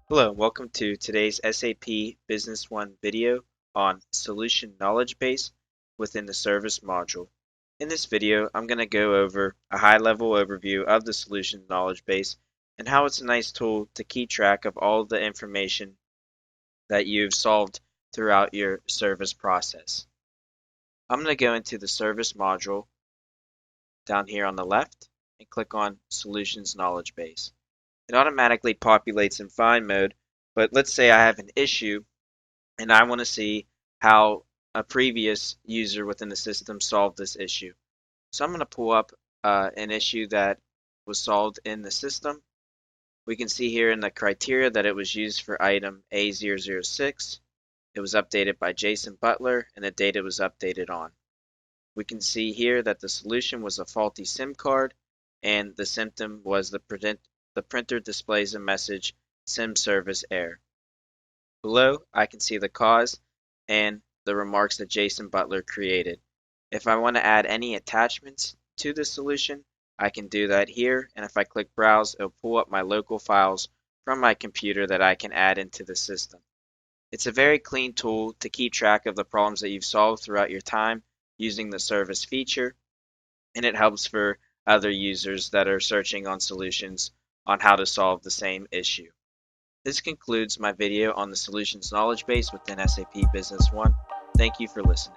Hello, and welcome to today's SAP Business One video on Solution Knowledge Base within the Service module. In this video, I'm going to go over a high-level overview of the Solution Knowledge Base and how it's a nice tool to keep track of all of the information that you've solved throughout your service process. I'm going to go into the Service module down here on the left and click on Solutions Knowledge Base. It automatically populates in find mode, but let's say I have an issue and I want to see how a previous user within the system solved this issue. So I'm going to pull up an issue that was solved in the system. We can see here in the criteria that it was used for item A006. It was updated by Jason Butler and the date it was updated on. We can see here that the solution was a faulty SIM card and the symptom was the printer displays a message SIM service error. Below, I can see the cause and the remarks that Jason Butler created. If I want to add any attachments to the solution, I can do that here, and if I click Browse, it'll pull up my local files from my computer that I can add into the system. It's a very clean tool to keep track of the problems that you've solved throughout your time using the service feature, and it helps for other users that are searching on solutions on how to solve the same issue. This concludes my video on the Solutions Knowledge Base within SAP Business One. Thank you for listening.